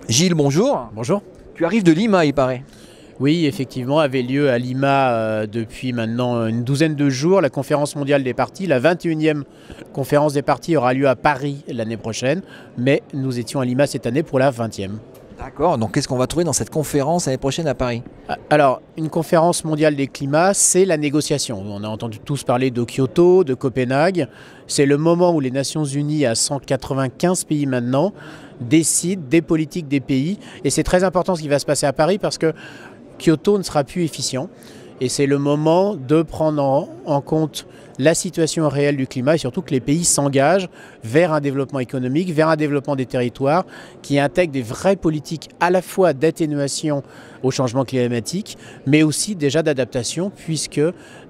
Gilles, bonjour. Bonjour. Tu arrives de Lima, il paraît. Oui, effectivement, avait lieu à Lima depuis maintenant une douzaine de jours la conférence mondiale des partis. La 21e conférence des partis aura lieu à Paris l'année prochaine, mais nous étions à Lima cette année pour la 20e. D'accord, donc qu'est-ce qu'on va trouver dans cette conférence l'année prochaine à Paris? Alors, une conférence mondiale des climats, c'est la négociation. On a entendu tous parler de Kyoto, de Copenhague. C'est le moment où les Nations Unies, à 195 pays maintenant, décident des politiques des pays. Et c'est très important ce qui va se passer à Paris parce que Kyoto ne sera plus efficient. Et c'est le moment de prendre en compte la situation réelle du climat et surtout que les pays s'engagent vers un développement économique, vers un développement des territoires qui intègre des vraies politiques à la fois d'atténuation au changement climatique, mais aussi déjà d'adaptation puisque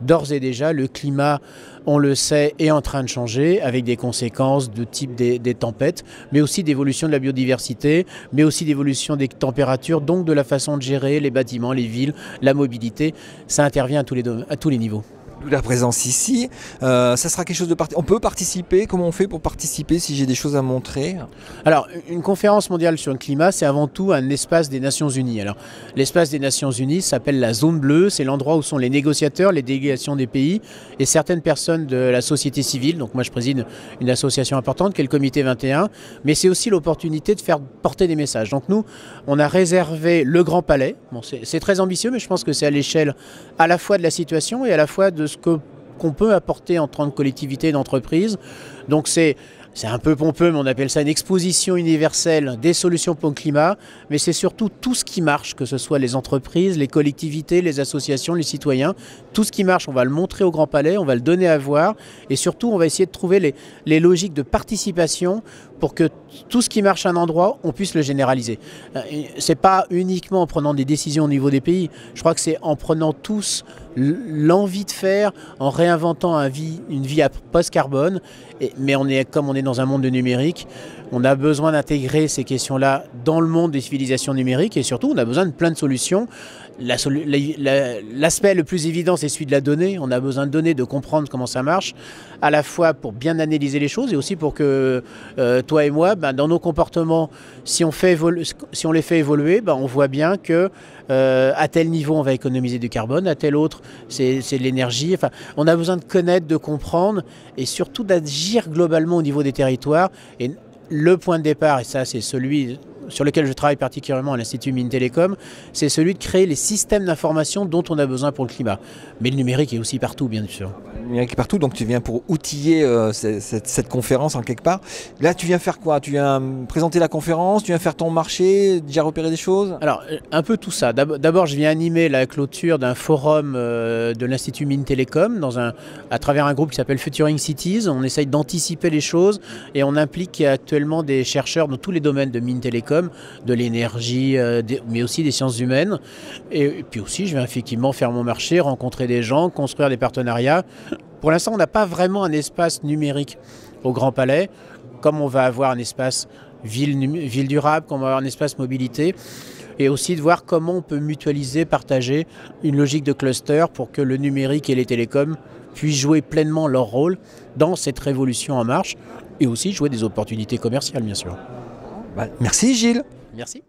d'ores et déjà le climat, on le sait, est en train de changer avec des conséquences de type des tempêtes, mais aussi d'évolution de la biodiversité, mais aussi d'évolution des températures, donc de la façon de gérer les bâtiments, les villes, la mobilité. Ça intervient à tous les niveaux. La présence ici, ça sera quelque chose de on peut participer. Comment on fait pour participer si j'ai des choses à montrer? Alors, une conférence mondiale sur le climat, c'est avant tout un espace des Nations Unies. Alors, l'espace des Nations Unies s'appelle la zone bleue. C'est l'endroit où sont les négociateurs, les délégations des pays et certaines personnes de la société civile. Donc, moi, je préside une association importante qui est le Comité 21. Mais c'est aussi l'opportunité de faire porter des messages. Donc, nous, on a réservé le Grand Palais. Bon, c'est très ambitieux, mais je pense que c'est à l'échelle à la fois de la situation et à la fois de ce qu'on peut apporter en tant que collectivité et d'entreprise. Donc c'est un peu pompeux, mais on appelle ça une exposition universelle des solutions pour le climat, mais c'est surtout tout ce qui marche, que ce soit les entreprises, les collectivités, les associations, les citoyens. Tout ce qui marche, on va le montrer au Grand Palais, on va le donner à voir, et surtout on va essayer de trouver les logiques de participation pour que tout ce qui marche à un endroit, on puisse le généraliser. C'est pas uniquement en prenant des décisions au niveau des pays, je crois que c'est en prenant tous l'envie de faire, en réinventant une vie à post-carbone, mais comme on est dans un monde de numérique, on a besoin d'intégrer ces questions-là dans le monde des civilisations numériques et surtout on a besoin de plein de solutions. L'aspect le plus évident, c'est celui de la donnée. On a besoin de données, de comprendre comment ça marche, à la fois pour bien analyser les choses et aussi pour que toi et moi, dans nos comportements, si on les fait évoluer, on voit bien que à tel niveau, on va économiser du carbone, à tel autre, c'est de l'énergie. Enfin, on a besoin de connaître, de comprendre et surtout d'agir globalement au niveau des territoires. Et le point de départ, et ça c'est celui sur lequel je travaille particulièrement à l'Institut Mines Télécom, c'est celui de créer les systèmes d'information dont on a besoin pour le climat. Mais le numérique est aussi partout, bien sûr. Le numérique est partout, donc tu viens pour outiller cette conférence en quelque part. Là, tu viens faire quoi? Tu viens présenter la conférence, tu viens faire ton marché, déjà repérer des choses? Alors, un peu tout ça. D'abord, je viens animer la clôture d'un forum de l'Institut Mines Télécom à travers un groupe qui s'appelle Futuring Cities. On essaye d'anticiper les choses et on implique actuellement des chercheurs dans tous les domaines de Mines Télécom, de l'énergie, mais aussi des sciences humaines. Et puis aussi, je vais effectivement faire mon marché, rencontrer des gens, construire des partenariats. Pour l'instant, on n'a pas vraiment un espace numérique au Grand Palais, comme on va avoir un espace ville durable, comme on va avoir un espace mobilité, et aussi de voir comment on peut mutualiser, partager une logique de cluster pour que le numérique et les télécoms puissent jouer pleinement leur rôle dans cette révolution en marche, et aussi jouer des opportunités commerciales, bien sûr. Merci Gilles. Merci.